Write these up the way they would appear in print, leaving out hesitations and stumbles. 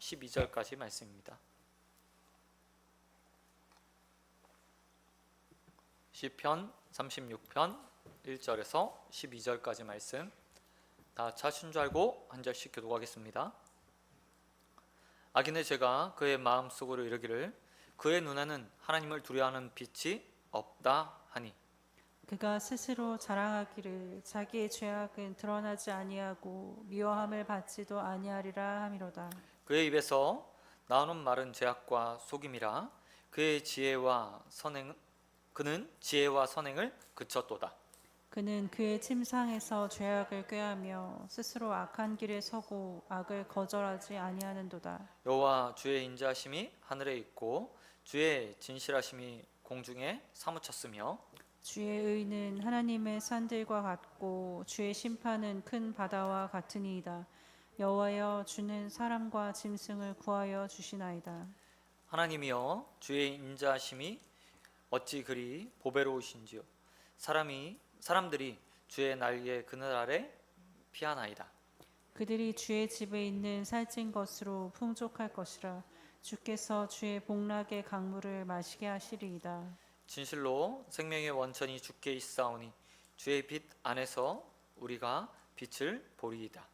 12절까지 말씀입니다. 시편 36편 1절에서 12절까지 말씀, 다 찾으신 줄 알고 한 절씩 교독하겠습니다. 악인의 죄가 그의 마음속으로 이르기를 그의 눈에는 하나님을 두려워하는 빛이 없다 하니, 그가 스스로 자랑하기를 자기의 죄악은 드러나지 아니하고 미워함을 받지도 아니하리라 함이로다. 그의 입에서 나오는 말은 죄악과 속임이라 그는 지혜와 선행을 그쳤도다. 그는 그의 침상에서 죄악을 꾀하며 스스로 악한 길에 서고 악을 거절하지 아니하는도다. 여호와 주의 인자하심이 하늘에 있고 주의 진실하심이 공중에 사무쳤으며 주의 의는 하나님의 산들과 같고 주의 심판은 큰 바다와 같으니이다. 여호와여, 주는 사람과 짐승을 구하여 주시나이다. 하나님이여 주의 인자하심이 어찌 그리 보배로우신지요. 사람들이 주의 날개 그늘 아래 피하나이다. 그들이 주의 집에 있는 살찐 것으로 풍족할 것이라. 주께서 주의 복락의 강물을 마시게 하시리이다. 진실로 생명의 원천이 주께 있사오니 주의 빛 안에서 우리가 빛을 보리이다.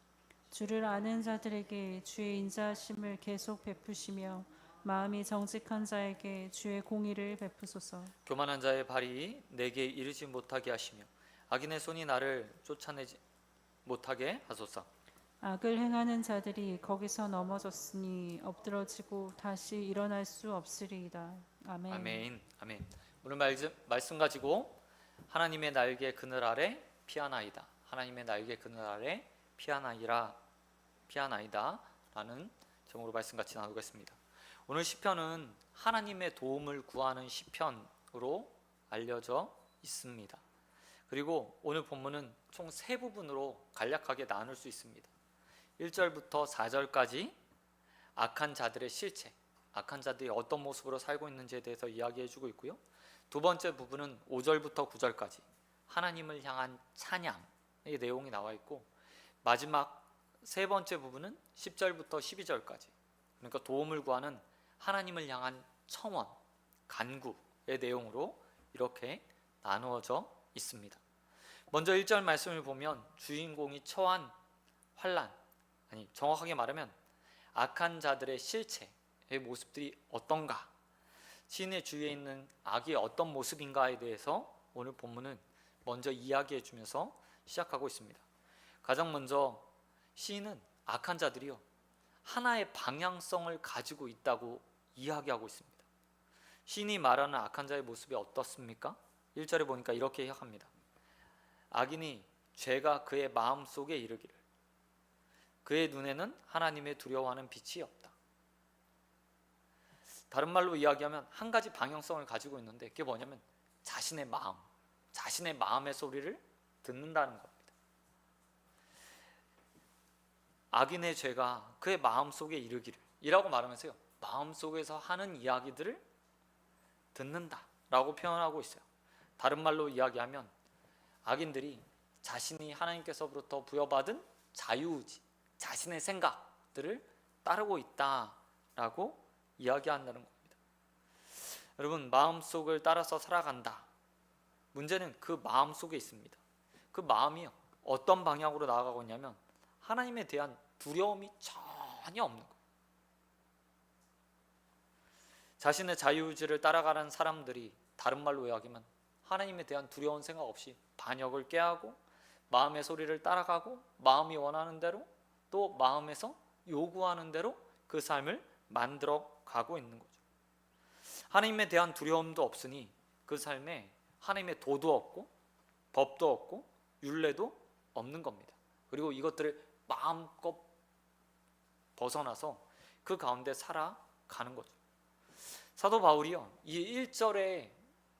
주를 아는 자들에게 주의 인자하심을 계속 베푸시며 마음이 정직한 자에게 주의 공의를 베푸소서. 교만한 자의 발이 내게 이르지 못하게 하시며 악인의 손이 나를 쫓아내지 못하게 하소서. 악을 행하는 자들이 거기서 넘어졌으니 엎드러지고 다시 일어날 수 없으리이다. 아멘. 아멘. 아멘. 오늘 말씀 가지고 하나님의 날개 그늘 아래 피하나이다. 하나님의 날개 그늘 아래 피하나이다 라는 제목으로 말씀 같이 나누겠습니다. 오늘 시편은 하나님의 도움을 구하는 시편으로 알려져 있습니다. 그리고 오늘 본문은 총 세 부분으로 간략하게 나눌 수 있습니다. 1절부터 4절까지 악한 자들의 실체, 악한 자들이 어떤 모습으로 살고 있는지에 대해서 이야기해주고 있고요. 두 번째 부분은 5절부터 9절까지 하나님을 향한 찬양의 내용이 나와 있고, 마지막 세 번째 부분은 10절부터 12절까지, 그러니까 도움을 구하는 하나님을 향한 청원, 간구의 내용으로 이렇게 나누어져 있습니다. 먼저 1절 말씀을 보면 주인공이 처한 환난, 정확하게 말하면 악한 자들의 실체의 모습들이 어떤가, 시인의 주위에 있는 악이 어떤 모습인가에 대해서 오늘 본문은 먼저 이야기해 주면서 시작하고 있습니다. 가장 먼저 시인은 악한 자들이요, 하나의 방향성을 가지고 있다고 이야기하고 있습니다. 시인이 말하는 악한 자의 모습이 어떻습니까? 1절에 보니까 이렇게 시작합니다. 악인이 죄가 그의 마음속에 이르기를 그의 눈에는 하나님의 두려워하는 빛이 없다. 다른 말로 이야기하면 한 가지 방향성을 가지고 있는데, 그게 뭐냐면 자신의 마음, 자신의 마음의 소리를 듣는다는 겁니다. 악인의 죄가 그의 마음속에 이르기를 이라고 말하면서요, 마음속에서 하는 이야기들을 듣는다 라고 표현하고 있어요. 다른 말로 이야기하면 악인들이 자신이 하나님께서부터 부여받은 자유의지, 자신의 생각들을 따르고 있다라고 이야기한다는 겁니다. 여러분, 마음속을 따라서 살아간다. 문제는 그 마음속에 있습니다. 그 마음이요, 어떤 방향으로 나아가고 있냐면 하나님에 대한 두려움이 전혀 없는 거예요. 자신의 자유의지를 따라가는 사람들이 다른 말로 이야기하면 하나님에 대한 두려운 생각 없이 반역을 꾀하고 마음의 소리를 따라가고 마음이 원하는 대로 또 마음에서 요구하는 대로 그 삶을 만들어 가고 있는 거죠. 하나님에 대한 두려움도 없으니 그 삶에 하나님의 도도 없고 법도 없고 율례도 없는 겁니다. 그리고 이것들을 마음껏 벗어나서 그 가운데 살아가는 거죠. 사도 바울이요, 이 1절의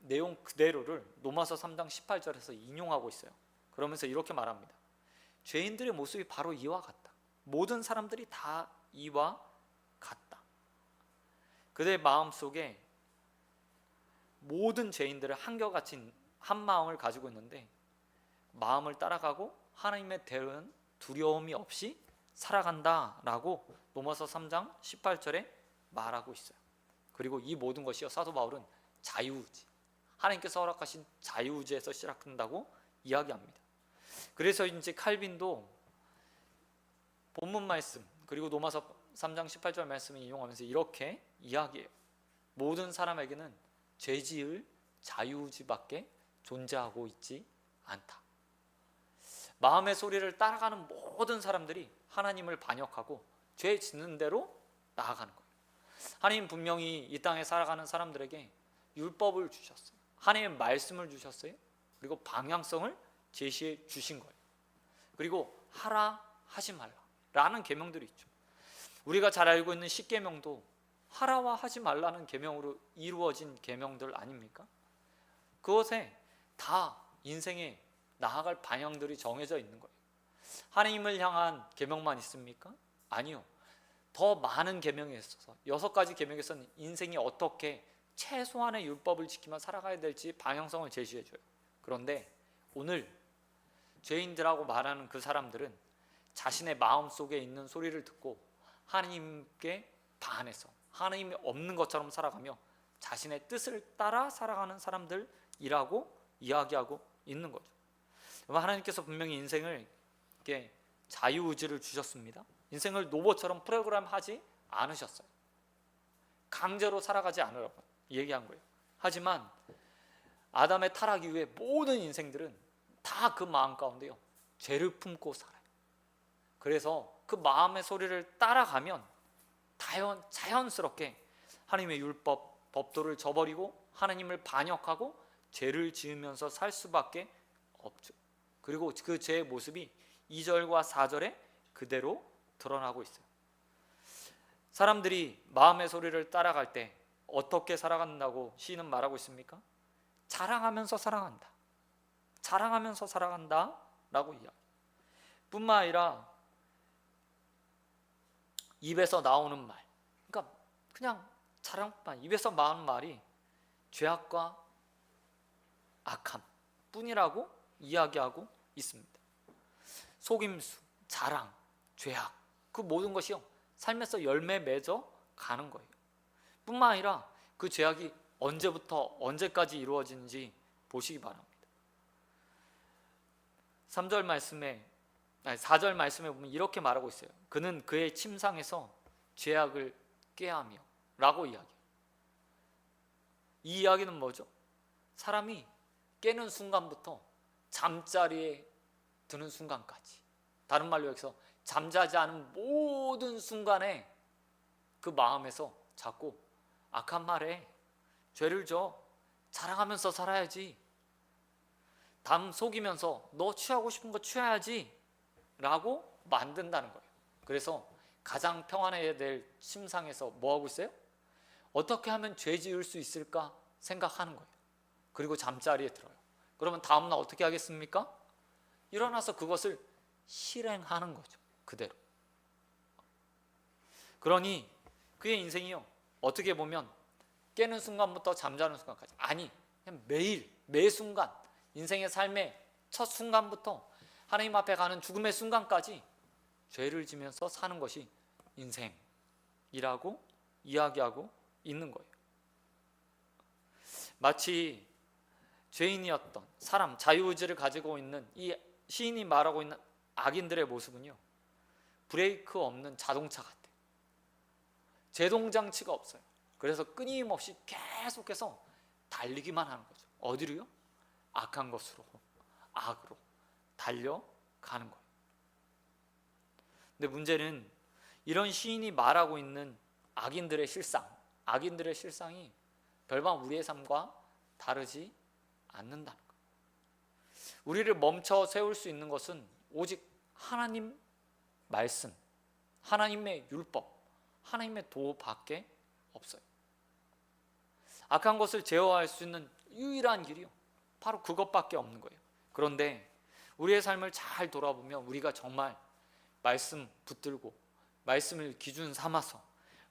내용 그대로를 로마서 3장 18절에서 인용하고 있어요. 그러면서 이렇게 말합니다. 죄인들의 모습이 바로 이와 같다. 모든 사람들이 다 이와 같다. 그들의 마음속에 모든 죄인들은 한결같이 한 마음을 가지고 있는데 마음을 따라가고 하나님에 대한 두려움이 없이 살아간다라고 로마서 3장 18절에 말하고 있어요. 그리고 이 모든 것이요, 사도 바울은 자유의지, 하나님께서 허락하신 자유의지에서 시작한다고 이야기합니다. 그래서 이제 칼빈도 본문 말씀 그리고 로마서 3장 18절 말씀을 인용하면서 이렇게 이야기해요. 모든 사람에게는 죄지을 자유의지밖에 존재하고 있지 않다. 마음의 소리를 따라가는 모든 사람들이 하나님을 반역하고 죄 짓는 대로 나아가는 거예요. 하나님 분명히 이 땅에 살아가는 사람들에게 율법을 주셨어요. 하나님의 말씀을 주셨어요. 그리고 방향성을 제시해 주신 거예요. 그리고 하라 하지 말라 라는 계명들이 있죠. 우리가 잘 알고 있는 십계명도 하라와 하지 말라는 계명으로 이루어진 계명들 아닙니까? 그것에 다 인생에 나아갈 방향들이 정해져 있는 거예요. 하나님을 향한 계명만 있습니까? 아니요. 더 많은 계명이 있어서 6가지 계명에서는 인생이 어떻게 최소한의 율법을 지키며 살아가야 될지 방향성을 제시해줘요. 그런데 오늘 죄인들하고 말하는 그 사람들은 자신의 마음속에 있는 소리를 듣고 하나님께 반해서 하나님이 없는 것처럼 살아가며 자신의 뜻을 따라 살아가는 사람들이라고 이야기하고 있는 거죠. 하나님께서 분명히 인생을 이렇게 자유의지를 주셨습니다. 인생을 노보처럼 프로그램하지 않으셨어요. 강제로 살아가지 않으라고 얘기한 거예요. 하지만 아담의 타락 이후에 모든 인생들은 다 그 마음 가운데요, 죄를 품고 살아요. 그래서 그 마음의 소리를 따라가면 자연스럽게 하나님의 율법, 법도를 저버리고 하나님을 반역하고 죄를 지으면서 살 수밖에 없죠. 그리고 그 죄의 모습이 2절과 4절에 그대로 드러나고 있어요. 사람들이 마음의 소리를 따라갈 때 어떻게 살아간다고 시인은 말하고 있습니까? 자랑하면서 살아간다. 자랑하면서 살아간다 라고 이야기. 뿐만 아니라 입에서 나오는 말, 그러니까 그냥 자랑만, 입에서 나오는 말이 죄악과 악함 뿐이라고 이야기하고 있습니다. 속임수, 자랑, 죄악, 그 모든 것이요, 삶에서 열매 맺어 가는 거예요. 뿐만 아니라 그 죄악이 언제부터 언제까지 이루어지는지 보시기 바랍니다. 4절 말씀에 보면 이렇게 말하고 있어요. 그는 그의 침상에서 죄악을 꾀하며 라고 이야기해요. 이 이야기는 뭐죠? 사람이 깨는 순간부터 잠자리에 드는 순간까지, 다른 말로 여기서 잠자지 않은 모든 순간에 그 마음에서 자꾸 악한 말에 죄를 져 자랑하면서 살아야지, 남 속이면서 너 취하고 싶은 거 취해야지 라고 만든다는 거예요. 그래서 가장 평안해야 될 침상에서 뭐하고 있어요? 어떻게 하면 죄 지을 수 있을까 생각하는 거예요. 그리고 잠자리에 들어요. 그러면 다음날 어떻게 하겠습니까? 일어나서 그것을 실행하는 거죠. 그대로. 그러니 그의 인생이요, 어떻게 보면 깨는 순간부터 잠자는 순간까지, 아니 그냥 매일 매 순간, 인생의 삶의 첫 순간부터 하나님 앞에 가는 죽음의 순간까지 죄를 지면서 사는 것이 인생이라고 이야기하고 있는 거예요. 마치 죄인이었던 사람, 자유의지를 가지고 있는 이 시인이 말하고 있는 악인들의 모습은요, 브레이크 없는 자동차 같아요. 제동장치가 없어요. 그래서 끊임없이 계속해서 달리기만 하는 거죠. 어디로요? 악한 것으로, 악으로 달려가는 거예요. 근데 문제는 이런 시인이 말하고 있는 악인들의 실상이 별반 우리의 삶과 다르지 않는다는 거예요. 우리를 멈춰 세울 수 있는 것은 오직 하나님 말씀, 하나님의 율법, 하나님의 도밖에 없어요. 악한 것을 제어할 수 있는 유일한 길이요, 바로 그것밖에 없는 거예요. 그런데 우리의 삶을 잘 돌아보면 우리가 정말 말씀 붙들고 말씀을 기준 삼아서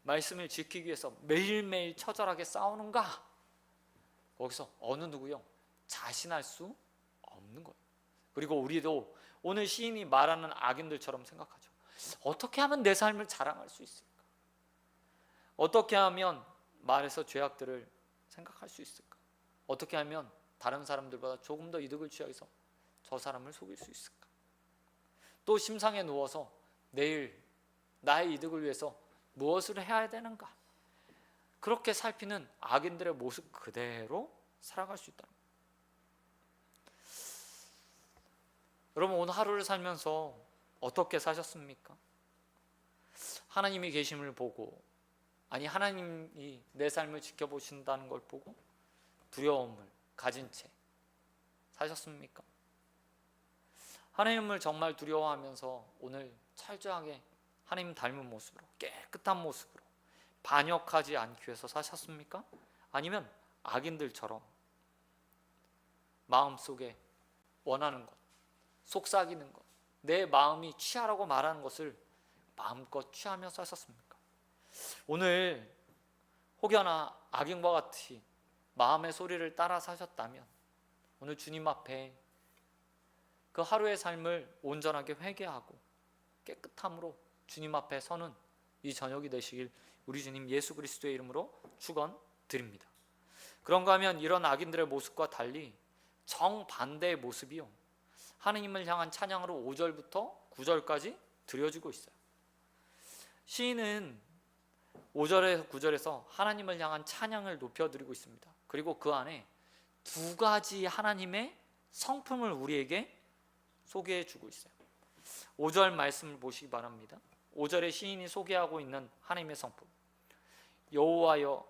말씀을 지키기 위해서 매일매일 처절하게 싸우는가? 거기서 어느 누구요? 자신할 수 없는 거예요. 그리고 우리도 오늘 시인이 말하는 악인들처럼 생각하죠. 어떻게 하면 내 삶을 자랑할 수 있을까? 어떻게 하면 말에서 죄악들을 생각할 수 있을까? 어떻게 하면 다른 사람들보다 조금 더 이득을 취해서 저 사람을 속일 수 있을까? 또 심상에 누워서 내일 나의 이득을 위해서 무엇을 해야 되는가? 그렇게 살피는 악인들의 모습 그대로 살아갈 수 있다는 거예요. 여러분, 오늘 하루를 살면서 어떻게 사셨습니까? 하나님이 계심을 보고, 아니 하나님이 내 삶을 지켜보신다는 걸 보고 두려움을 가진 채 사셨습니까? 하나님을 정말 두려워하면서 오늘 철저하게 하나님 닮은 모습으로, 깨끗한 모습으로 반역하지 않기 위해서 사셨습니까? 아니면 악인들처럼 마음속에 원하는 것, 속삭이는 것, 내 마음이 취하라고 말하는 것을 마음껏 취하며 사셨습니까? 오늘 혹여나 악인과 같이 마음의 소리를 따라 사셨다면 오늘 주님 앞에 그 하루의 삶을 온전하게 회개하고 깨끗함으로 주님 앞에 서는 이 저녁이 되시길 우리 주님 예수 그리스도의 이름으로 축원드립니다. 그런가 하면 이런 악인들의 모습과 달리 정반대의 모습이요, 하느님을 향한 찬양으로 5절부터 9절까지 드려지고 있어요. 시인은 5절에서 9절에서 하나님을 향한 찬양을 높여드리고 있습니다. 그리고 그 안에 두 가지 하나님의 성품을 우리에게 소개해 주고 있어요. 5절 말씀을 보시기 바랍니다. 5절에 시인이 소개하고 있는 하나님의 성품, 여호와여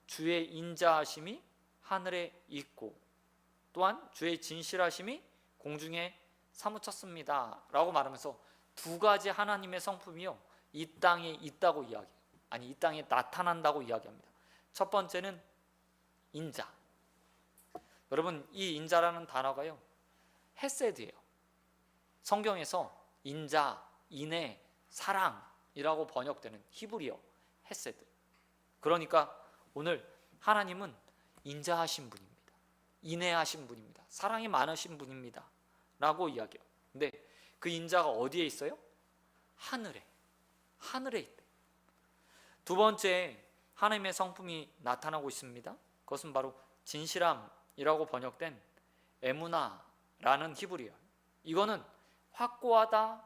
주의 인자하심이 하늘에 있고 또한 주의 진실하심이 공중에 사무쳤습니다 라고 말하면서 두 가지 하나님의 성품이요, 이 땅에 있다고 이야기해요. 아니, 이 땅에 나타난다고 이야기합니다. 첫 번째는 인자. 여러분, 이 인자라는 단어가요, 헤세드예요. 성경에서 인자, 인애, 사랑이라고 번역되는 히브리어 헤세드. 그러니까 오늘 하나님은 인자하신 분입니다. 인애하신 분입니다. 사랑이 많으신 분입니다 라고 이야기해요. 근데 그 인자가 어디에 있어요? 하늘에 있대. 두 번째 하나님의 성품이 나타나고 있습니다. 그것은 바로 진실함이라고 번역된 에무나라는 히브리어예요. 이거는 확고하다,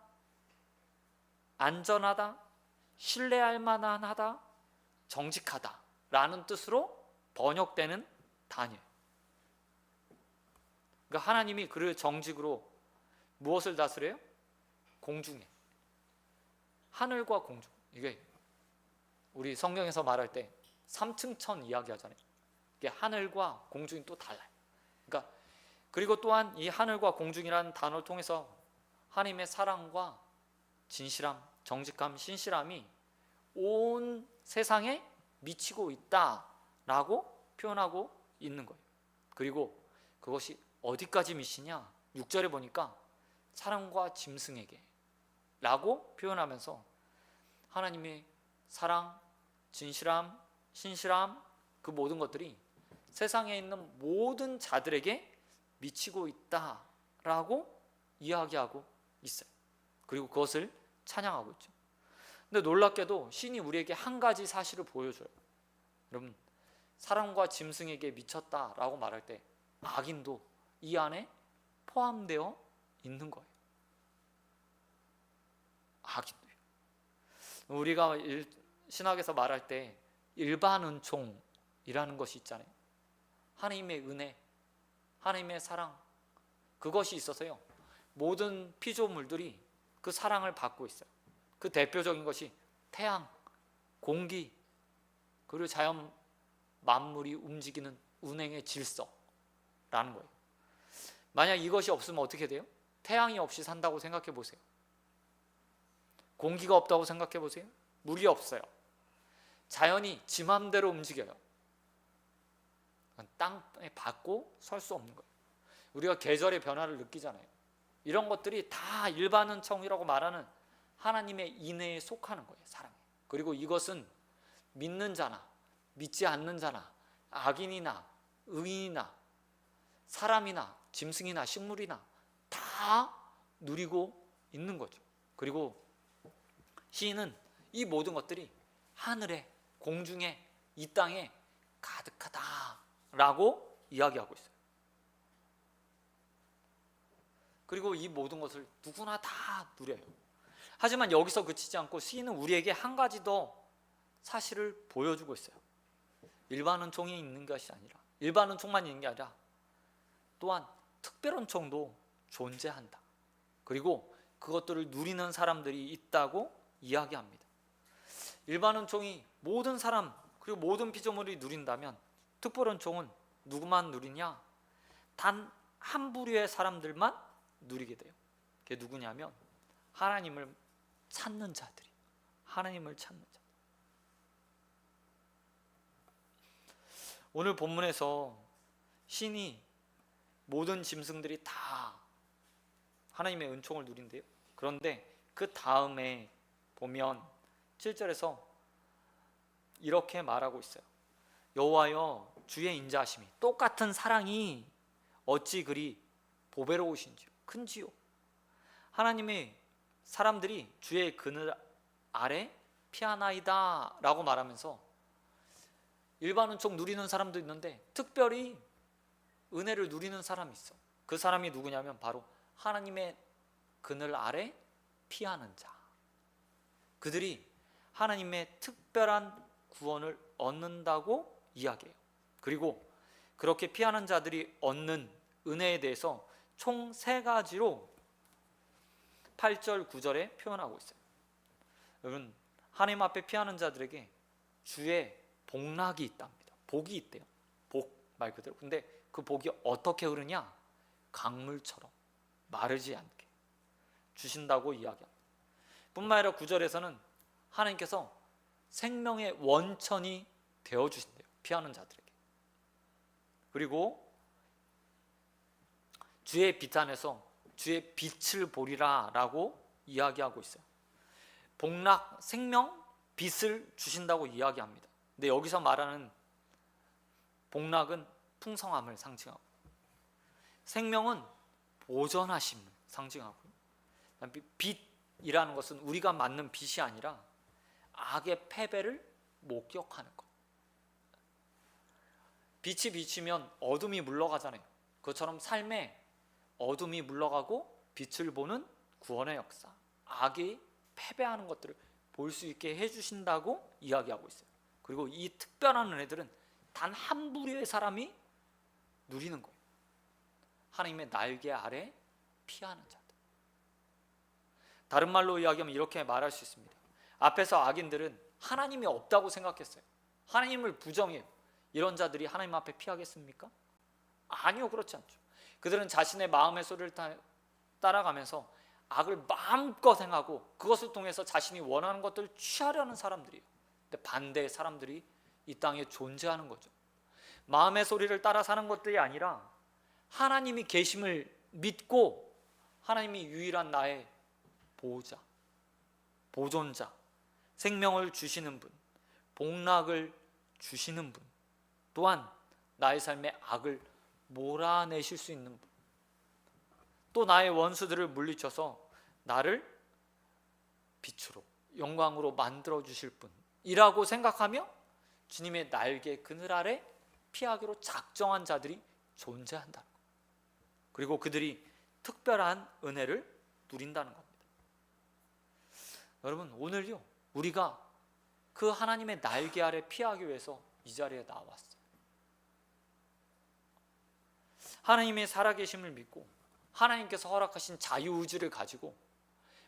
안전하다, 신뢰할 만하다, 정직하다 라는 뜻으로 번역되는 단어예요. 그러니까 하나님이 그 정직으로 무엇을 다스려요? 공중에, 하늘과 공중. 이게 우리 성경에서 말할 때 3층 천 이야기하잖아요. 이게 하늘과 공중이 또 달라요. 그러니까 그리고 또한 이 하늘과 공중이라는 단어를 통해서 하나님의 사랑과 진실함, 정직함, 신실함이 온 세상에 미치고 있다라고 표현하고 있는 거예요. 그리고 그것이 어디까지 미치냐? 6절에 보니까 사람과 짐승에게 라고 표현하면서 하나님의 사랑, 진실함, 신실함, 그 모든 것들이 세상에 있는 모든 자들에게 미치고 있다라고 이야기하고 있어요. 그리고 그것을 찬양하고 있죠. 근데 놀랍게도 신이 우리에게 한 가지 사실을 보여줘요. 여러분, 사람과 짐승에게 미쳤다라고 말할 때 악인도 이 안에 포함되어 있는 거예요. 악인도요. 우리가 신학에서 말할 때 일반 은총이라는 것이 있잖아요. 하나님의 은혜, 하나님의 사랑, 그것이 있어서요, 모든 피조물들이 그 사랑을 받고 있어요. 그 대표적인 것이 태양, 공기, 그리고 자연 만물이 움직이는 운행의 질서라는 거예요. 만약 이것이 없으면 어떻게 돼요? 태양이 없이 산다고 생각해 보세요. 공기가 없다고 생각해 보세요. 물이 없어요. 자연이 지 맘대로 움직여요. 땅에 받고 설 수 없는 거예요. 우리가 계절의 변화를 느끼잖아요. 이런 것들이 다 일반은총이라고 말하는 하나님의 인애에 속하는 거예요. 사랑에. 그리고 이것은 믿는 자나 믿지 않는 자나 악인이나 의인이나 사람이나 짐승이나 식물이나 다 누리고 있는 거죠. 그리고 시인은 이 모든 것들이 하늘에, 공중에, 이 땅에 가득하다라고 이야기하고 있어요. 그리고 이 모든 것을 누구나 다 누려요. 하지만 여기서 그치지 않고 시인은 우리에게 한 가지 더 사실을 보여주고 있어요. 일반 은총이 있는 것이 아니라, 일반 은총만 있는 게 아니라 또한 특별 은총도 존재한다. 그리고 그것들을 누리는 사람들이 있다고 이야기합니다. 일반 은총이 모든 사람 그리고 모든 피조물이 누린다면 특별 은총은 누구만 누리냐? 단 한 부류의 사람들만 누리게 돼요. 그게 누구냐면 하나님을 찾는 자들이, 하나님을 찾는 자. 오늘 본문에서 신이 모든 짐승들이 다 하나님의 은총을 누린대요. 그런데 그 다음에 보면 7절에서 이렇게 말하고 있어요. 여호와여 주의 인자하심이, 똑같은 사랑이 어찌 그리 보배로우신지요, 큰지요. 하나님의 사람들이 주의 그늘 아래 피하나이다 라고 말하면서 일반 은총 누리는 사람도 있는데 특별히 은혜를 누리는 사람이 있어. 그 사람이 누구냐면 바로 하나님의 그늘 아래 피하는 자. 그들이 하나님의 특별한 구원을 얻는다고 이야기해요. 그리고 그렇게 피하는 자들이 얻는 은혜에 대해서 총 3가지로 8절, 9절에 표현하고 있어요. 여러분, 하나님 앞에 피하는 자들에게 주의 복락이 있답니다. 복이 있대요. 복 말 그대로. 근데 그 복이 어떻게 흐르냐? 강물처럼 마르지 않게 주신다고 이야기합니다. 뿐만 아니라 9절에서는 하나님께서 생명의 원천이 되어주신대요. 피하는 자들에게. 그리고 주의 빛 안에서 주의 빛을 보리라 라고 이야기하고 있어요. 복락, 생명, 빛을 주신다고 이야기합니다. 근데 여기서 말하는 복락은 풍성함을 상징하고, 생명은 보존하심을 상징하고, 빛이라는 것은 우리가 맞는 빛이 아니라 악의 패배를 목격하는 것. 빛이 비치면 어둠이 물러가잖아요. 그것처럼 삶에 어둠이 물러가고 빛을 보는 구원의 역사, 악이 패배하는 것들을 볼 수 있게 해주신다고 이야기하고 있어요. 그리고 이 특별한 은혜들은 단 한 부류의 사람이 누리는 거예요. 하나님의 날개 아래 피하는 자들. 다른 말로 이야기하면 이렇게 말할 수 있습니다. 앞에서 악인들은 하나님이 없다고 생각했어요. 하나님을 부정해요. 이런 자들이 하나님 앞에 피하겠습니까? 아니요, 그렇지 않죠. 그들은 자신의 마음의 소리를 따라가면서 악을 마음껏 행하고 그것을 통해서 자신이 원하는 것들을 취하려는 사람들이에요. 근데 반대의 사람들이 이 땅에 존재하는 거죠. 마음의 소리를 따라 사는 것들이 아니라 하나님이 계심을 믿고 하나님이 유일한 나의 보호자, 보존자, 생명을 주시는 분, 복락을 주시는 분, 또한 나의 삶에 악을 몰아내실 수 있는 분, 또 나의 원수들을 물리쳐서 나를 빛으로, 영광으로 만들어 주실 분이라고 생각하며 주님의 날개 그늘 아래 피하기로 작정한 자들이 존재한다는 것. 그리고 그들이 특별한 은혜를 누린다는 겁니다. 여러분, 오늘요 우리가 그 하나님의 날개 아래 피하기 위해서 이 자리에 나왔어요. 하나님의 살아계심을 믿고 하나님께서 허락하신 자유의지를 가지고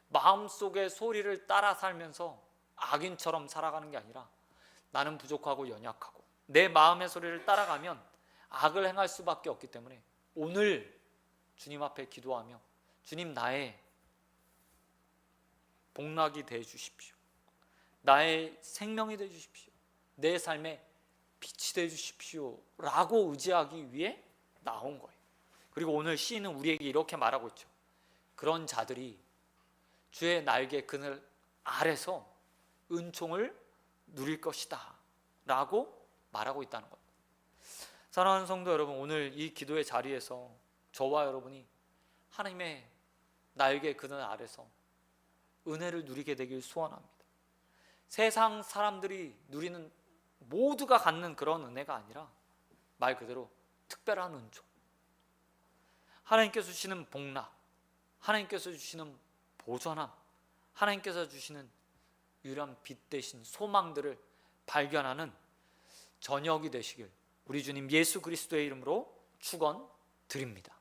마음속의 소리를 따라 살면서 악인처럼 살아가는 게 아니라 나는 부족하고 연약하고 내 마음의 소리를 따라가면 악을 행할 수밖에 없기 때문에 오늘 주님 앞에 기도하며 주님, 나의 복락이 되어 주십시오. 나의 생명이 되어 주십시오. 내 삶에 빛이 되어 주십시오 라고 의지하기 위해 나온 거예요. 그리고 오늘 시인은 우리에게 이렇게 말하고 있죠. 그런 자들이 주의 날개 그늘 아래서 은총을 누릴 것이다 라고 말하고 있다는 겁니다. 사랑하는 성도 여러분, 오늘 이 기도의 자리에서 저와 여러분이 하나님의 날개 그늘 아래서 은혜를 누리게 되길 소원합니다. 세상 사람들이 누리는 모두가 갖는 그런 은혜가 아니라 말 그대로 특별한 은총, 하나님께서 주시는 복락, 하나님께서 주시는 보전함, 하나님께서 주시는 유일한 빛 대신 소망들을 발견하는 저녁이 되시길 우리 주님 예수 그리스도의 이름으로 축원드립니다.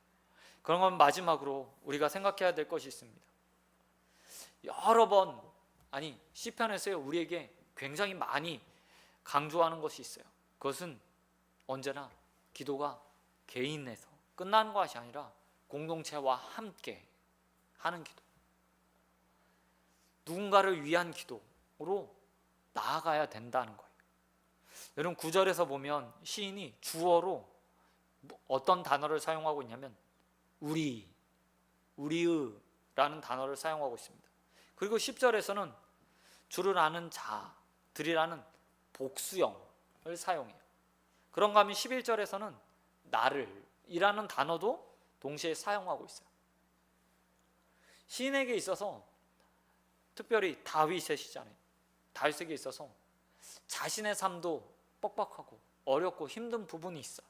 그러면 마지막으로 우리가 생각해야 될 것이 있습니다. 여러 번, 아니 시편에서 우리에게 굉장히 많이 강조하는 것이 있어요. 그것은 언제나 기도가 개인에서 끝나는 것이 아니라 공동체와 함께 하는 기도, 누군가를 위한 기도로 나아가야 된다는 거예요. 여러분 9절에서 보면 시인이 주어로 어떤 단어를 사용하고 있냐면 우리, 우리의라는 단어를 사용하고 있습니다. 그리고 10절에서는 주를 아는 자들이라는 복수형을 사용해요. 그런가 하면 11절에서는 나를 이라는 단어도 동시에 사용하고 있어요. 시인에게 있어서 특별히 다윗이잖아요. 다윗에게 있어서 자신의 삶도 뻑뻑하고 어렵고 힘든 부분이 있어.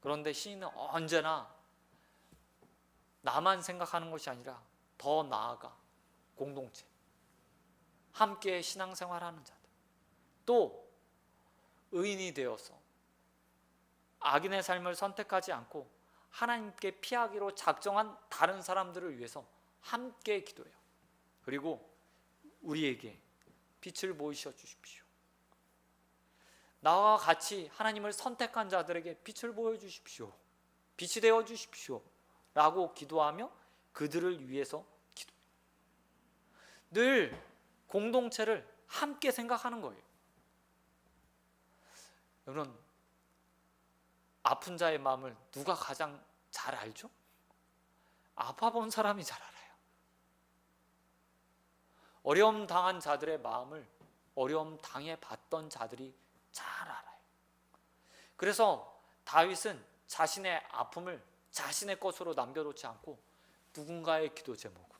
그런데 시인은 언제나 나만 생각하는 것이 아니라 더 나아가 공동체, 함께 신앙생활하는 자들, 또 의인이 되어서 악인의 삶을 선택하지 않고 하나님께 피하기로 작정한 다른 사람들을 위해서 함께 기도해요. 그리고 우리에게 빛을 보이셔 주십시오. 나와 같이 하나님을 선택한 자들에게 빛을 보여주십시오. 빛이 되어 주십시오 라고 기도하며 그들을 위해서 기도해요. 늘 공동체를 함께 생각하는 거예요. 여러분, 아픈 자의 마음을 누가 가장 잘 알죠? 아파본 사람이 잘 알아요. 어려움 당한 자들의 마음을 어려움 당해봤던 자들이 잘 알아요. 그래서 다윗은 자신의 아픔을 자신의 것으로 남겨놓지 않고 누군가의 기도 제목으로,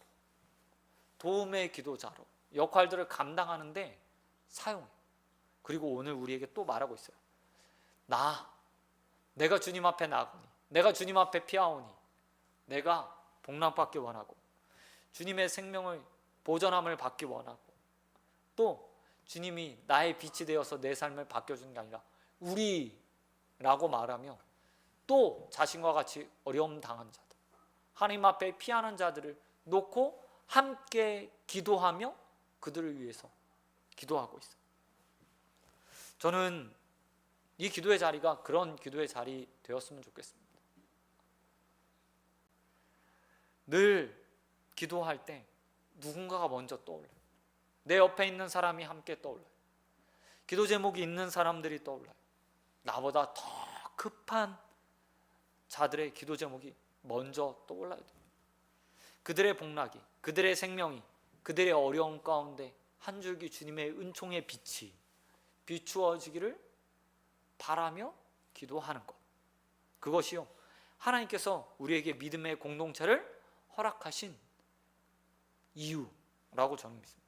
도움의 기도자로 역할들을 감당하는데 사용해요. 그리고 오늘 우리에게 또 말하고 있어요. 내가 주님 앞에 나가니, 내가 주님 앞에 피하오니, 내가 복락받기 원하고 주님의 생명을 보전함을 받기 원하고, 또 주님이 나의 빛이 되어서 내 삶을 바뀌어주는 게 아니라 우리라고 말하며 또 자신과 같이 어려움 당한 자들, 하나님 앞에 피하는 자들을 놓고 함께 기도하며 그들을 위해서 기도하고 있어요. 저는 이 기도의 자리가 그런 기도의 자리 되었으면 좋겠습니다. 늘 기도할 때 누군가가 먼저 떠올라요. 내 옆에 있는 사람이 함께 떠올라요. 기도 제목이 있는 사람들이 떠올라요. 나보다 더 급한 자들의 기도 제목이 먼저 떠올라야 돼요. 그들의 복락이, 그들의 생명이, 그들의 어려움 가운데 한 줄기 주님의 은총의 빛이 비추어지기를 바라며 기도하는 것, 그것이요 하나님께서 우리에게 믿음의 공동체를 허락하신 이유라고 저는 믿습니다.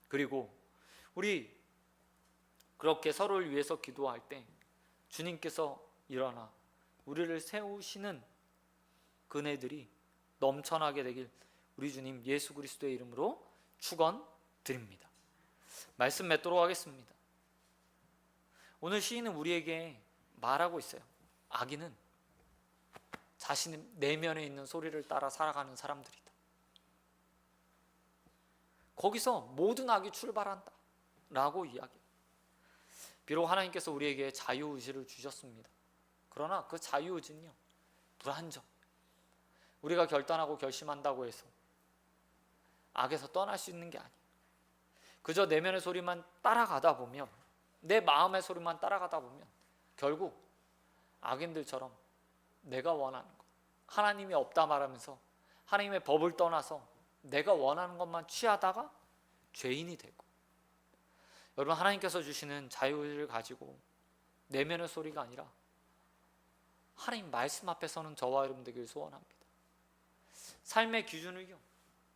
그리고 우리 그렇게 서로를 위해서 기도할 때 주님께서 일어나 우리를 세우시는 그네들이 넘쳐나게 되길 우리 주님 예수 그리스도의 이름으로 축원드립니다. 말씀 맺도록 하겠습니다. 오늘 시인은 우리에게 말하고 있어요. 악인은 자신의 내면에 있는 소리를 따라 살아가는 사람들이다. 거기서 모든 악이 출발한다 라고 이야기해요. 비록 하나님께서 우리에게 자유의지를 주셨습니다. 그러나 그 자유의지는요, 불안정, 우리가 결단하고 결심한다고 해서 악에서 떠날 수 있는 게 아니에요. 그저 내면의 소리만 따라가다 보면, 내 마음의 소리만 따라가다 보면 결국 악인들처럼 내가 원하는 것, 하나님이 없다 말하면서 하나님의 법을 떠나서 내가 원하는 것만 취하다가 죄인이 되고, 여러분 하나님께서 주시는 자유를 가지고 내면의 소리가 아니라 하나님 말씀 앞에 서는 저와 여러분 되길 소원합니다. 삶의 기준을요,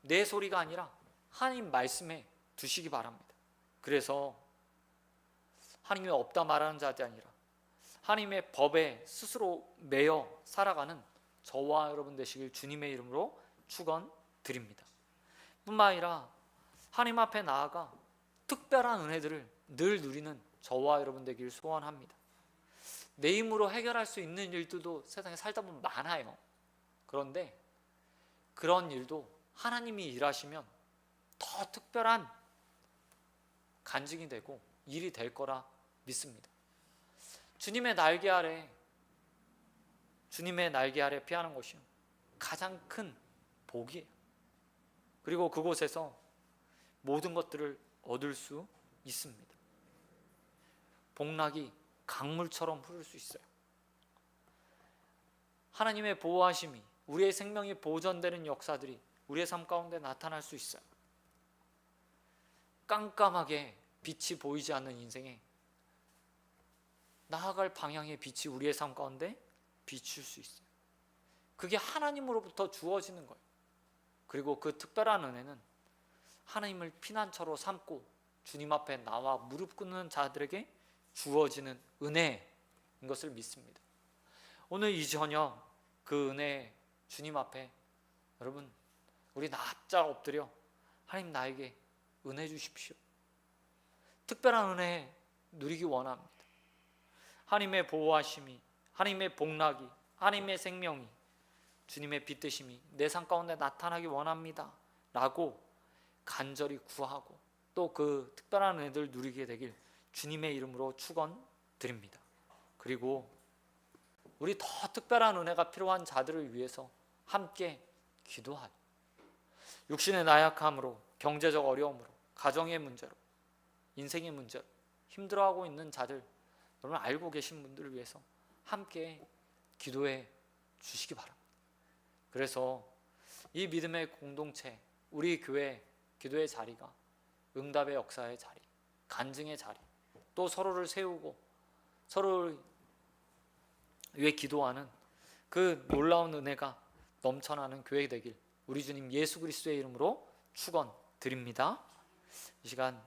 내 소리가 아니라 하나님 말씀에 두시기 바랍니다. 그래서 하나님이 없다 말하는 자들이 아니라 하나님의 법에 스스로 매여 살아가는 저와 여러분 되시길 주님의 이름으로 축원드립니다. 뿐만 아니라 하나님 앞에 나아가 특별한 은혜들을 늘 누리는 저와 여러분 되길 소원합니다. 내 힘으로 해결할 수 있는 일들도 세상에 살다 보면 많아요. 그런데 그런 일도 하나님이 일하시면 더 특별한 간증이 되고 일이 될 거라 믿습니다. 주님의 날개 아래 피하는 것이 가장 큰 복이에요. 그리고 그곳에서 모든 것들을 얻을 수 있습니다. 복락이 강물처럼 흐를 수 있어요. 하나님의 보호하심이, 우리의 생명이 보존되는 역사들이 우리의 삶 가운데 나타날 수 있어요. 깜깜하게 빛이 보이지 않는 인생에 나아갈 방향의 빛이 우리의 삶 가운데 비출 수 있어요. 그게 하나님으로부터 주어지는 거예요. 그리고 그 특별한 은혜는 하나님을 피난처로 삼고 주님 앞에 나와 무릎 꿇는 자들에게 주어지는 은혜인 것을 믿습니다. 오늘 이 저녁 그 은혜 주님 앞에 여러분 우리 납작 엎드려 하나님 나에게 은혜 주십시오. 특별한 은혜 누리기 원합니다. 하나님의 보호하심이, 하나님의 복락이, 하나님의 생명이, 주님의 빛드심이 내 삶 가운데 나타나기 원합니다 라고 간절히 구하고 또 그 특별한 은혜를 누리게 되길 주님의 이름으로 축원드립니다. 그리고 우리 더 특별한 은혜가 필요한 자들을 위해서 함께 기도하여 육신의 나약함으로, 경제적 어려움으로, 가정의 문제로, 인생의 문제로 힘들어하고 있는 자들, 여러분 알고 계신 분들을 위해서 함께 기도해 주시기 바랍니다. 그래서 이 믿음의 공동체, 우리 교회 기도의 자리가 응답의 역사의 자리, 간증의 자리, 또 서로를 세우고 서로를 위해 기도하는 그 놀라운 은혜가 넘쳐나는 교회 되길 우리 주님 예수 그리스도의 이름으로 축원드립니다. 이 시간